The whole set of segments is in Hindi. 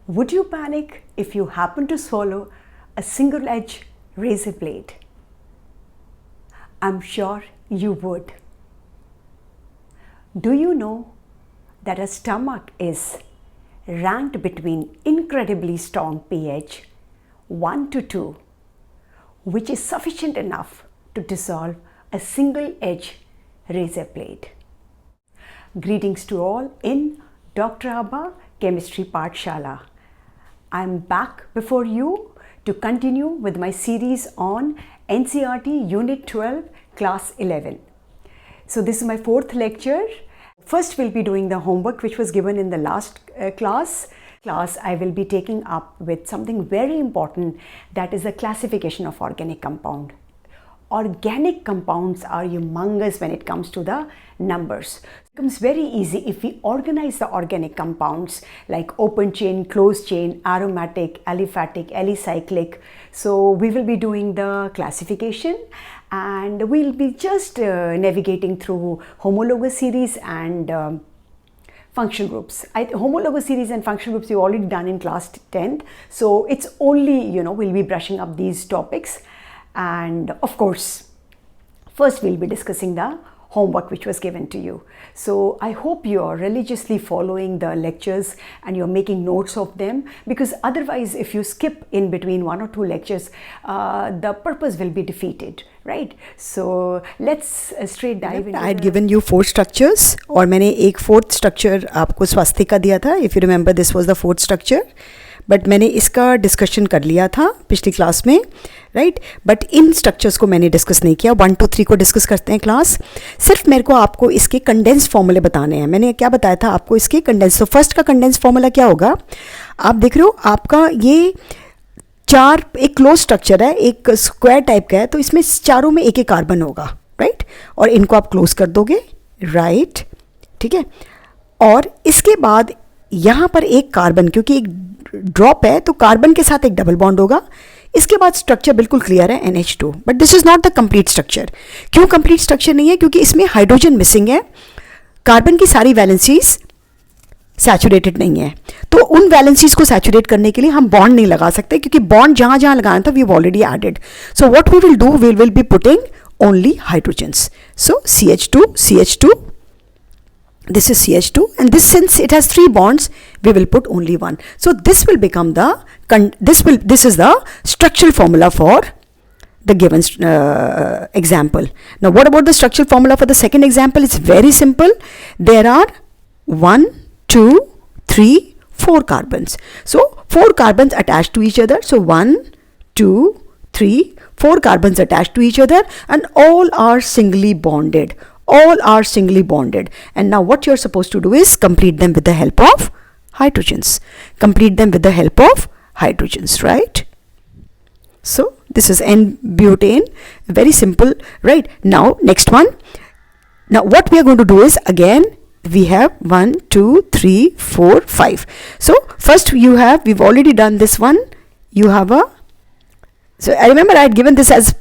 Would you panic if you happen to swallow a single edge razor blade? I'm sure you would. Do you know that a stomach is ranked between incredibly strong pH 1 to 2, which is sufficient enough to dissolve a single edge razor blade? Greetings to all in Dr. Abha Chemistry Pathshala. I'm back before you to continue with my series on NCERT Unit 12, Class 11. So this is my fourth lecture. First we'll be doing the homework which was given in the last class. I will be taking up with something very important, that is the classification of organic compound. Organic compounds are humongous when it comes to the numbers. It becomes very easy if we organize the organic compounds like open chain, closed chain, aromatic, aliphatic, alicyclic. So we will be doing the classification and we'll be just navigating through homologous series and function groups. Homologous series and function groups you've already done in class 10th. So it's only, we'll be brushing up these topics. And of course, first we'll be discussing the homework which was given to you. So I hope you're religiously following the lectures and you're making notes of them, because otherwise if you skip in between one or two lectures, the purpose will be defeated, right? So let's straight dive into. I had given you 4 structures और मैंने एक 4th structure आपको स्वास्तिका दिया था. If you remember, this was the 4th structure. But मैंने इसका डिस्कशन कर लिया था पिछली क्लास में, राइट. बट इन स्ट्रक्चर्स को मैंने डिस्कस नहीं किया. 1 2 3 को डिस्कस करते हैं क्लास. सिर्फ मेरे को आपको इसके कंडेंस फॉर्मूले बताने हैं. मैंने क्या बताया था आपको इसके कंडेंस. तो फर्स्ट का कंडेंस फॉर्मूला क्या होगा, आप देख रहे हो, आपका ये 4 एक क्लोज स्ट्रक्चर है, एक स्क्वायर टाइप का है, तो इसमें चारों में एक एक कार्बन होगा, राइट. और इनको आप क्लोज कर दोगे, राइट, ठीक है. और इसके बाद यहाँ पर एक कार्बन, क्योंकि एक ड्रॉप है तो कार्बन के साथ एक डबल बॉन्ड होगा. इसके बाद स्ट्रक्चर बिल्कुल क्लियर है, NH2. But this is not the complete structure. क्यों कंप्लीट स्ट्रक्चर नहीं है? क्योंकि इसमें हाइड्रोजन मिसिंग है. कार्बन की सारी वैलेंसीज सैचुरेटेड नहीं है, तो उन वैलेंसीज को सैचुरेट करने के लिए हम बॉन्ड नहीं लगा सकते, क्योंकि बॉन्ड जहां जहां लगाना था we already added. So what we will do, we will be putting only hydrogens. सो CH2, CH2, this is CH2, and this, since it has 3 bonds, we will put only 1. So this will become the this is the structural formula for the given example. Now what about the structural formula for the second example? It's very simple. There are 1 2 3 4 carbons. So 4 carbons attached to each other. So 1 2 3 4 carbons attached to each other, and all are singly bonded. All are singly bonded. And now what you're supposed to do is complete them with the help of hydrogens. Complete them with the help of hydrogens, right? So this is N-butane. Very simple, right? Now next one. Now what we are going to do is, again we have 1 2 3 4 5. So first we've already done this one. You have a, so I remember I had given this as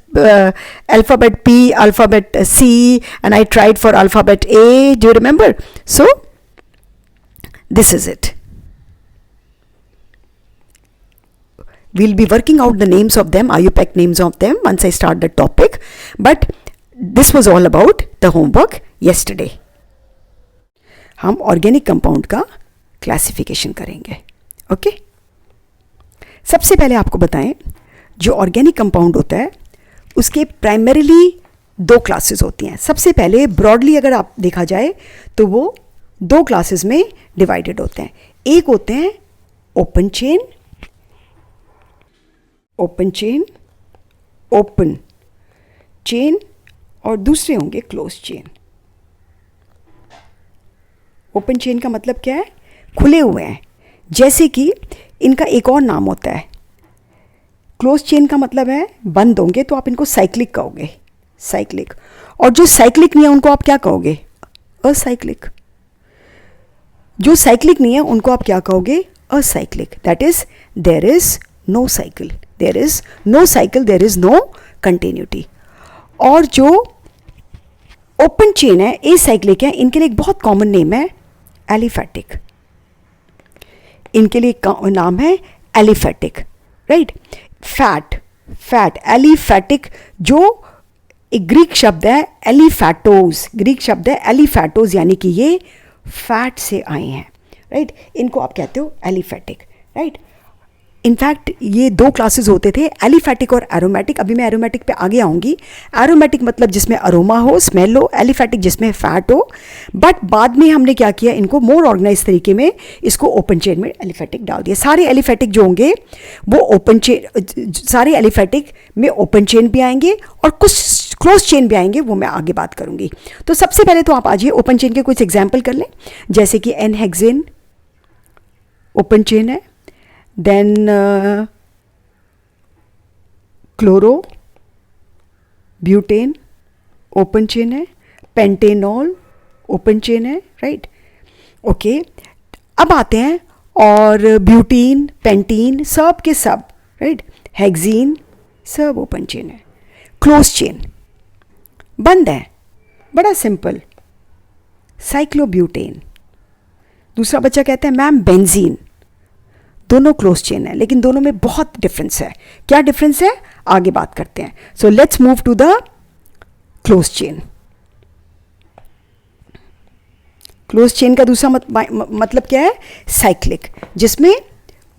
alphabet P, alphabet C, and I tried for alphabet A. Do you remember? So this is it. We'll be working out the names of them, IUPAC names of them, once I start the topic. But this was all about the homework yesterday. हम ऑर्गेनिक कंपाउंड का क्लासिफिकेशन करेंगे. ओके, सबसे पहले आपको बताएं, जो ऑर्गेनिक कंपाउंड होता है उसके प्राइमरीली 2 क्लासेस होती हैं. सबसे पहले ब्रॉडली अगर आप देखा जाए तो वो 2 क्लासेस में डिवाइडेड होते हैं. एक होते हैं open chain, open chain, open chain, और दूसरे होंगे क्लोज चेन. ओपन चेन का मतलब क्या है? खुले हुए हैं. जैसे कि इनका एक और नाम होता है. क्लोज चेन का मतलब है बंद होंगे, तो आप इनको साइक्लिक कहोगे, साइक्लिक. और जो साइक्लिक नहीं है उनको आप क्या कहोगे? असाइक्लिक. जो साइक्लिक नहीं है उनको आप क्या कहोगे? Acyclic. That is there is no cycle, there is no cycle, there is no continuity. और जो ओपन चेन है, एसाइक्लिक है, इनके लिए एक बहुत कॉमन नेम है एलिफैटिक. इनके लिए नाम है एलिफेटिक, राइट। फैट एलिफेटिक, जो एक ग्रीक शब्द है एलिफैटोस, ग्रीक शब्द है एलिफैटोस, यानी कि ये फैट से आए हैं, राइट। इनको आप कहते हो एलिफेटिक, राइट। इनफैक्ट ये 2 क्लासेस होते थे, एलिफेटिक और एरोमेटिक। अभी मैं एरोमेटिक पे आगे आऊँगी। एरोमेटिक मतलब जिसमें अरोमा हो, स्मेल हो, एलिफेटिक जिसमें फैट हो। बट बाद में हमने क्या किया, इनको मोर ऑर्गेनाइज तरीके में इसको ओपन चेन में एलिफेटिक डाल दिया। सारे एलिफेटिक जो होंगे वो ओपन चेन, सारे एलिफेटिक में ओपन चेन भी आएंगे और कुछ क्लोज चेन भी आएंगे, वो मैं आगे बात करूँगी। तो सबसे पहले तो आप आज ये ओपन चेन के कुछ एग्जाम्पल कर लें, जैसे कि एन हेक्सेन ओपन चेन है, then chloro butane open chain है, पेंटेनॉल ओपन चेन है, राइट। ओके, अब आते हैं और ब्यूटीन, पेंटीन सब के सब, राइट। हेक्सीन सब ओपन चेन है। क्लोज चेन बंद है, बड़ा सिंपल, साइक्लोब्यूटेन। दूसरा बच्चा कहता है मैम बेंजीन, दोनों क्लोज चेन है, लेकिन दोनों में बहुत डिफरेंस है। क्या डिफरेंस है, आगे बात करते हैं। So let's move to the close chain. Close chain का दूसरा मतलब क्या है, साइक्लिक, जिसमें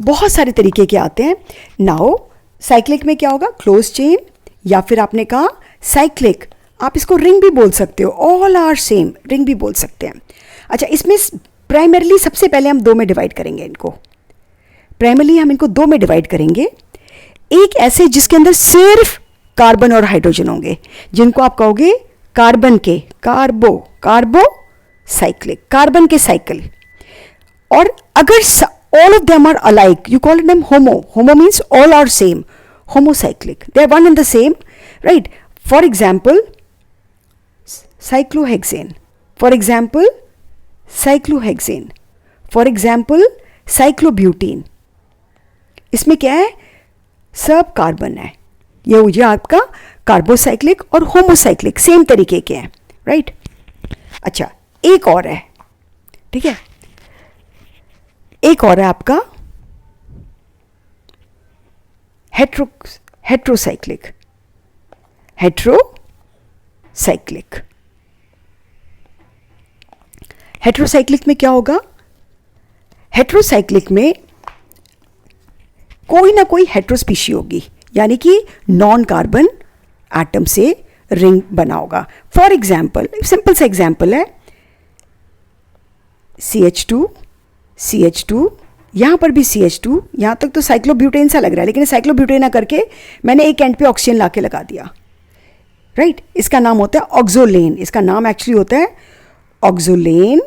बहुत सारे तरीके के आते हैं। नाउ साइक्लिक में क्या होगा, क्लोज चेन, या फिर आपने कहा साइक्लिक, आप इसको रिंग भी बोल सकते हो, ऑल आर सेम, रिंग भी बोल सकते हैं। अच्छा, इसमें प्राइमरली सबसे पहले हम 2 में डिवाइड करेंगे इनको। प्राइमरली हम इनको 2 में डिवाइड करेंगे। एक ऐसे जिसके अंदर सिर्फ कार्बन और हाइड्रोजन होंगे, जिनको आप कहोगे कार्बन के कार्बो साइक्लिक, कार्बन के साइकिल। और अगर all of them are alike, you call them homo means all are same, homocyclic, they are one and the same, right. For example cyclohexane, for example cyclohexane, for example cyclobutene. इसमें क्या है, सब कार्बन है। ये हो गया आपका कार्बोसाइक्लिक और होमोसाइक्लिक, सेम तरीके के हैं, राइट। अच्छा, एक और है, ठीक है, एक और है आपका हेट्रोसाइक्लिक, हेट्रोसाइक्लिक में क्या होगा, हेट्रोसाइक्लिक में कोई ना कोई हेट्रोस्पीशी होगी, यानी कि नॉन कार्बन एटम से रिंग बना होगा। फॉर एग्जाम्पल, सिंपल सा एग्जाम्पल है CH2, यहाँ पर भी CH2, यहाँ तक तो साइक्लोब्यूटेन सा लग रहा है, लेकिन साइक्लोब्यूटेन ना करके मैंने एक एंड पे ऑक्सीजन ला के लगा दिया, राइट। इसका नाम होता है ऑक्सोलेन, इसका नाम एक्चुअली होता है ऑक्सोलेन।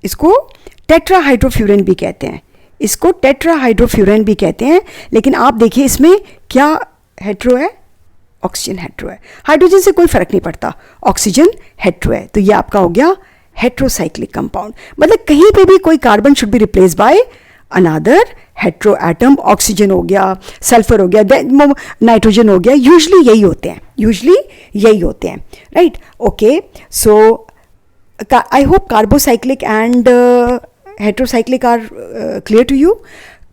इसको टेट्राहाइड्रोफ्यूरेन भी कहते हैं, इसको टेट्राहाइड्रोफ्यूरेन भी कहते हैं। लेकिन आप देखिए इसमें क्या हेट्रो है, ऑक्सीजन हेट्रो है, हाइड्रोजन से कोई फर्क नहीं पड़ता, ऑक्सीजन हेट्रो है। तो ये आपका हो गया हेट्रोसाइक्लिक कंपाउंड। मतलब कहीं पे भी कोई carbon should be replace by another hetero atom. Oxygen हो गया, सल्फर हो गया, नाइट्रोजन हो गया, यूजली यही होते हैं, right. Okay, so I hope carbocyclic and heterocyclic are clear to you.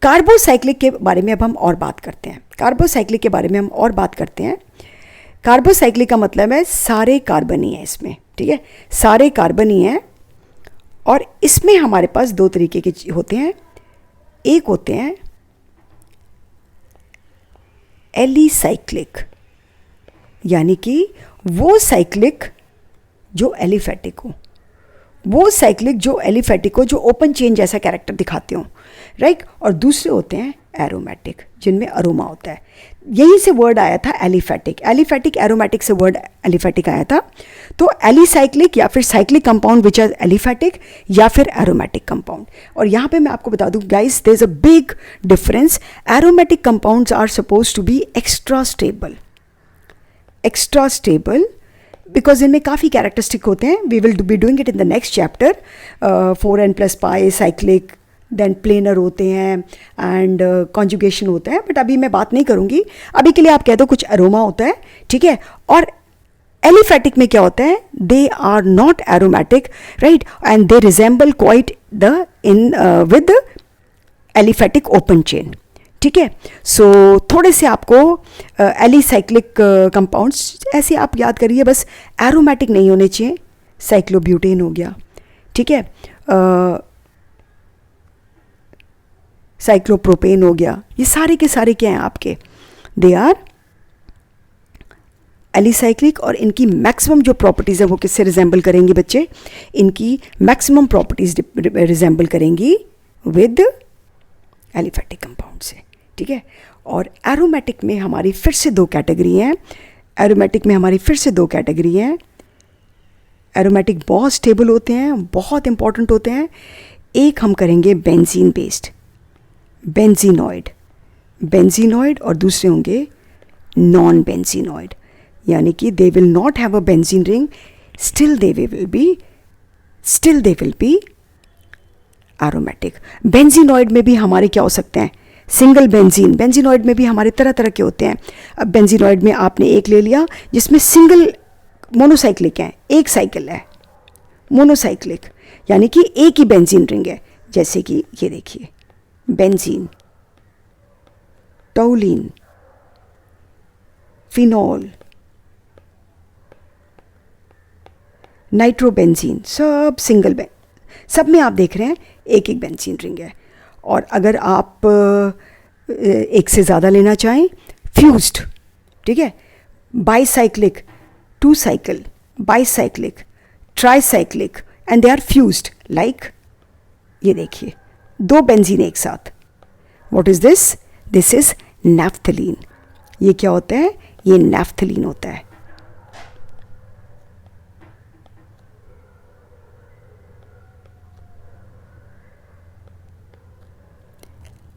Carbocyclic के बारे में अब हम और बात करते हैं। कार्बोसाइक्लिक का मतलब है सारे कार्बन ही हैं इसमें, ठीक है, सारे कार्बन ही हैं। और इसमें हमारे पास 2 तरीके के होते हैं। एक होते हैं एलिसाइक्लिक, यानी कि वो साइक्लिक जो एलिफेटिक हो, जो ओपन चेन जैसा कैरेक्टर दिखाते हो, राइट। और दूसरे होते हैं एरोमेटिक, जिनमें अरोमा होता है। यहीं से वर्ड आया था एलिफेटिक, एरोमेटिक से वर्ड एलिफेटिक आया था। तो एलिसाइक्लिक या फिर cyclic compound which are aliphatic, या फिर एरोमेटिक कंपाउंड। और यहाँ पे मैं आपको बता दूँ guys, there is a big difference. Aromatic compounds are suppose to be extra stable because इनमें काफ़ी कैरेक्टरिस्टिक होते हैं। We will be doing it in the next chapter. 4n+pi cyclic, then planar होते हैं एंड कॉन्जुगेशन होता है, बट अभी मैं बात नहीं करूँगी। अभी के लिए आप कह दो कुछ अरोमा होता है, ठीक है। और एलिफेटिक में क्या होता है, they are not aromatic, right, and they resemble quite the in with aliphatic open chain, ठीक है। सो थोड़े से आपको एलिसाइक्लिक कंपाउंड्स ऐसे आप याद करिए, बस एरोमेटिक नहीं होने चाहिए। साइक्लोब्यूटेन हो गया, ठीक है, साइक्लोप्रोपेन हो गया, ये सारे के सारे क्या हैं आपके, दे आर एलिसाइक्लिक। और इनकी मैक्सिमम जो प्रॉपर्टीज़ है वो किससे रिजेंबल करेंगी बच्चे, इनकी मैक्सिमम प्रॉपर्टीज़ रिजेंबल करेंगी विद एलिफेटिक कंपाउंड से, ठीक है। और एरोमेटिक में हमारी फिर से दो कैटेगरी हैं, एरोमेटिक में हमारी फिर से दो कैटेगरी हैं। एरोमेटिक बहुत स्टेबल होते हैं, बहुत इंपॉर्टेंट होते हैं। एक हम करेंगे बेंजीन बेस्ड, बेंजीनॉइड, बेंजीनॉइड, और दूसरे होंगे नॉन बेंजीनॉइड, यानी कि they will not have a benzene ring, still they will be aromatic. Benzenoid में भी हमारे क्या हो सकते हैं, सिंगल बेंजीन, बेंजीनॉइड में भी हमारे तरह तरह के होते हैं। अब बेंजीनॉइड में आपने एक ले लिया जिसमें सिंगल मोनोसाइक्लिक है, एक साइकिल है, मोनोसाइक्लिक यानी कि एक ही बेंजीन रिंग है, जैसे कि ये देखिए बेंजीन, टोलिन, फिनॉल, नाइट्रोबेंजीन, सब सिंगल सब में आप देख रहे हैं एक एक बेंजीन रिंग है। और अगर आप एक से ज़्यादा लेना चाहें, फ्यूज्ड, ठीक है, bicyclic, two cycle, bicyclic, tricyclic, and they are fused, like ये देखिए दो बेंजीन एक साथ। What is this, this is naphthalene. ये क्या होता है, ये नैफ्थलीन होता है।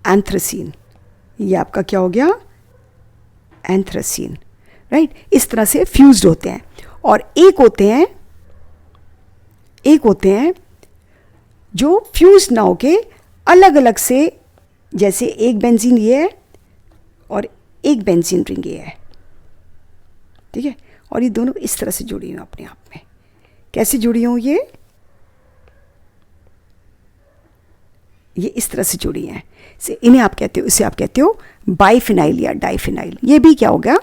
एंथ्रासीन, ये आपका क्या हो गया, एंथ्रासीन, राइट। इस तरह से फ्यूज्ड होते हैं। और एक होते हैं जो फ्यूज ना होके अलग अलग से, जैसे एक बेंजीन ये है और एक बेंजीन रिंग ये है, ठीक है। और ये दोनों इस तरह से जुड़ी हुई हैं अपने आप में। कैसे जुड़ी हूँ, ये इस तरह से जुड़ी हैं। इन्हें आप कहते हो, इसे आप कहते हो बाइफिनाइल या डाइफिनाइल। ये भी क्या हो गया,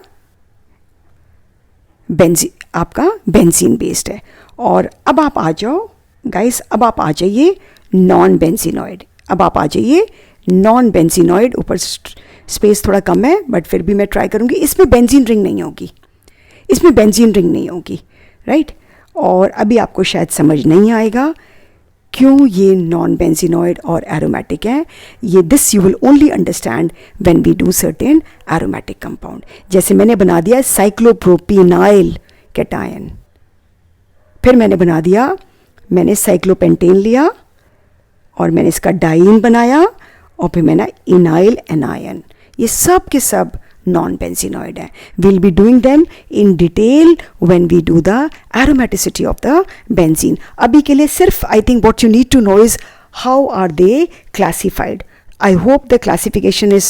आपका बेंजीन बेस्ड है। और अब आप आ जाओ गाइस, अब आप आ जाइए नॉन बेंजीनॉइड। अब आप आ जाइए नॉन बेंजीनॉइड। ऊपर स्पेस थोड़ा कम है बट फिर भी मैं ट्राई करूँगी। इसमें बेंजीन रिंग नहीं होगी, इसमें बेंजीन रिंग नहीं होगी, राइट। और अभी आपको शायद समझ नहीं आएगा क्यों ये नॉन बेंजीनॉइड और एरोमेटिक हैं। ये this you will only understand when we do certain aromatic compound. जैसे मैंने बना दिया साइक्लोप्रोपिनाइल कैटायन, फिर मैंने बना दिया, मैंने साइक्लोपेंटेन लिया और मैंने इसका डाइन बनाया, और फिर मैंने इनाइल एनायन। ये सब के सब नॉन बेंजीनॉइड है। We'll be doing them in detail when we do the aromaticity of the benzene. अभी के लिए सिर्फ I think what you need to know is how are they classified. I hope the classification is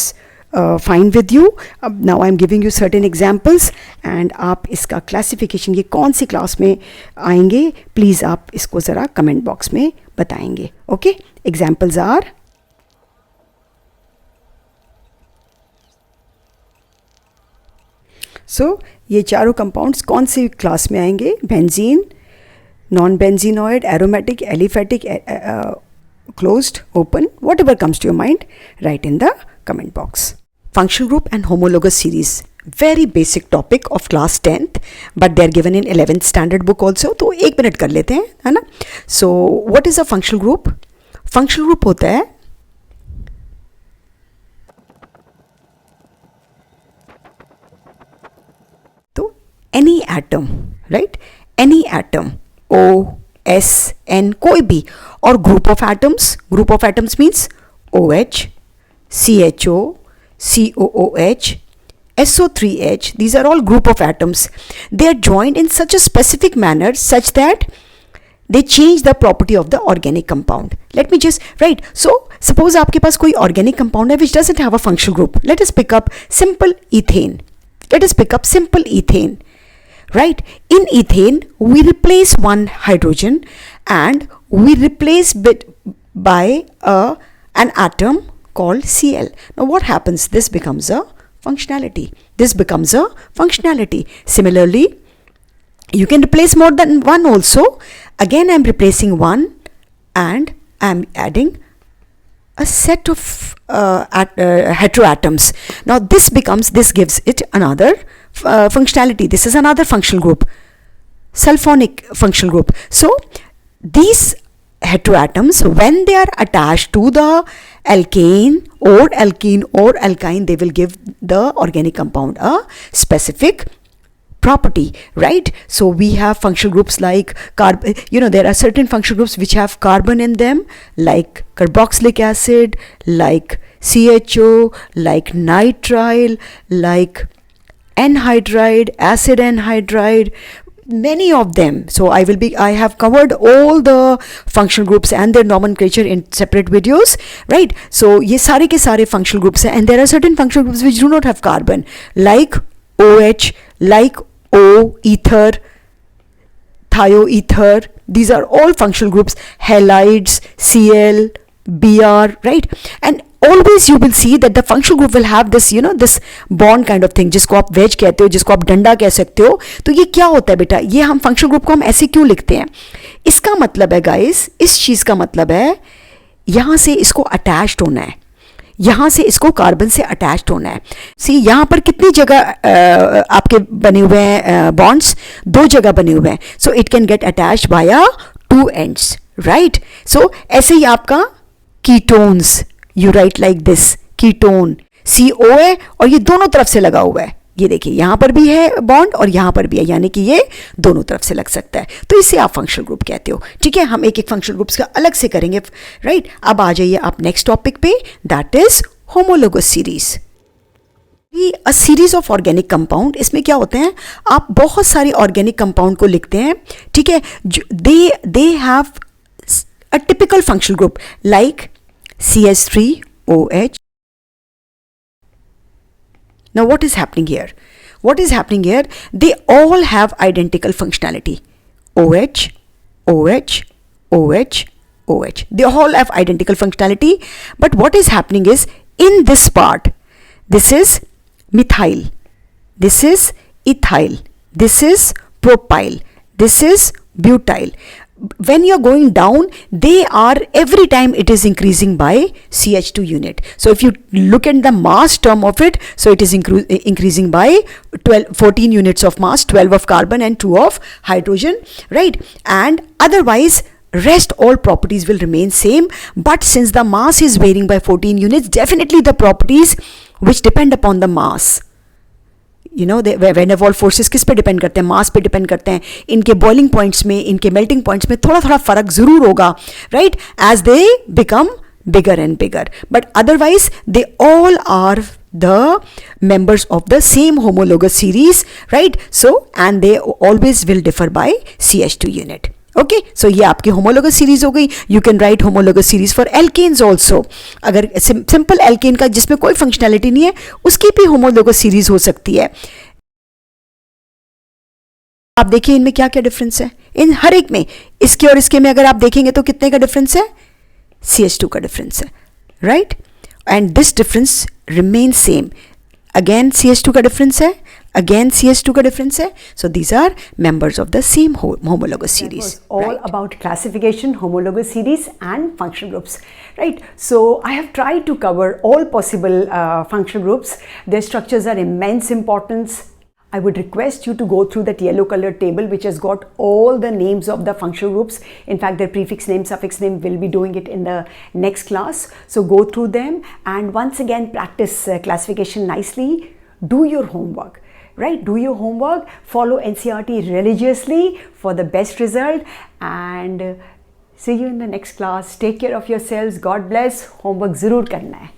fine with you. अब now I'm giving you certain examples and आप इसका classification ये कौन सी क्लास में आएंगे प्लीज़ आप इसको ज़रा कमेंट बॉक्स में बताएंगे। ओके, एग्जाम्पल्स आर ये चारों कंपाउंड्स कौन सी क्लास में आएंगे, benzene, non benzenoid, aromatic, aliphatic, closed, open, whatever comes to your mind, write in the comment box. Functional group and homologous series, very basic topic of class 10th but they are given in 11th standard book also, तो 1 मिनट कर लेते हैं, है ना। So what is a functional group? functional group होता है तो any atom, right, any atom, O, S, N, कोई भी, और group of atoms means OH, CHO, COOH, SO3H, these are all group of atoms. They are joined in such a specific manner such that they change the property of the organic compound. Let me just, right, so suppose आपके पास कोई organic compound है which doesn't have a functional group. Let us pick up simple ethane. Right, in ethane we replace one hydrogen and we replace it by an atom called Cl. Now what happens? This becomes a functionality. This becomes a functionality. Similarly, you can replace more than one also. Again, I'm replacing one and I'm adding a set of heteroatoms. Now this gives it another functionality. This is another functional group, sulfonic functional group. So these heteroatoms, when they are attached to the alkane or alkyne, they will give the organic compound a specific property, right? So we have functional groups like there are certain functional groups which have carbon in them, like carboxylic acid, like CHO, like nitrile, like anhydride, acid anhydride, many of them. So I have covered all the functional groups and their nomenclature in separate videos, right? So ye sare ke sare functional groups hai, and there are certain functional groups which do not have carbon, like OH, like O, ether, thioether. These are all functional groups. Halides, Cl, Br, right? And always you will see that the functional group will have this, this bond kind of thing, जिसको आप wedge कहते हो, जिसको आप डंडा कह सकते हो. तो ये क्या होता है बेटा? ये हम functional group को हम ऐसे क्यों लिखते हैं? इसका मतलब है guys, इस चीज़ का मतलब है यहाँ से इसको attached होना है, यहाँ से इसको कार्बन से अटैच्ड होना है. सी यहाँ पर कितनी जगह आपके बने हुए हैं बॉन्ड्स? 2 जगह बने हुए हैं. So it can get attached by 2 ends, right? So ऐसे ही आपका ketones, you write like this, ketone CO है और ये दोनों तरफ से लगा हुआ है. ये देखिए यहाँ पर भी है बॉन्ड और यहाँ पर भी है, यानी कि ये दोनों तरफ से लग सकता है. तो इसे आप फंक्शनल ग्रुप कहते हो. ठीक है, हम एक एक फंक्शनल ग्रुप्स का अलग से करेंगे, राइट? अब आ जाइए आप नेक्स्ट टॉपिक पे, that is homologous series. A series of organic compound. इसमें क्या होते हैं, आप बहुत सारे ऑर्गेनिक कंपाउंड को लिखते हैं, ठीक है? They have a typical functional group like CH3OH. Now what is happening here? What is happening here? They all have identical functionality. OH, OH, OH, OH. They all have identical functionality. But what is happening is, in this part, this is methyl, this is ethyl, this is propyl, this is butyl. When you're going down, they are, every time it is increasing by CH2 unit. So if you look at the mass term of it, so it is increasing by 14 units of mass, 12 of carbon and 2 of hydrogen, right? And otherwise, rest all properties will remain same. But since the mass is varying by 14 units, definitely the properties which depend upon the mass, van der Waals forces किस पे डिपेंड करते हैं? मास पे डिपेंड करते हैं. इनके बॉइलिंग पॉइंट्स में, इनके मेल्टिंग पॉइंट्स में थोड़ा थोड़ा फर्क जरूर होगा, right? As they become bigger and bigger. But otherwise they all are the members of the same homologous series, right? So and they always will differ by CH2 unit. Okay, so ये आपकी होमोलोगस सीरीज हो गई. You can write homologous series for alkenes also. अगर सिंपल एल्केन का जिसमें कोई फंक्शनैलिटी नहीं है, उसकी भी होमोलोगस सीरीज हो सकती है. आप देखिए इनमें क्या क्या डिफरेंस है. इन हर एक में, इसके और इसके में अगर आप देखेंगे तो कितने का डिफरेंस है? CH2 का डिफरेंस है, right? And this difference remain same. Again CH2 का डिफरेंस है, again CH2 का difference है. So these are members of the same homologous series. That was all right? About classification, homologous series and functional groups, right? So I have tried to cover all possible functional groups. Their structures are immense importance. I would request you to go through that yellow colored table which has got all the names of the functional groups. In fact, their prefix name, suffix name, we'll be doing it in the next class. So go through them and once again practice classification nicely. Do your homework. Right, do your homework, follow NCERT religiously for the best result, and see you in the next class. Take care of yourselves. God bless. Homework ज़रूर करना है.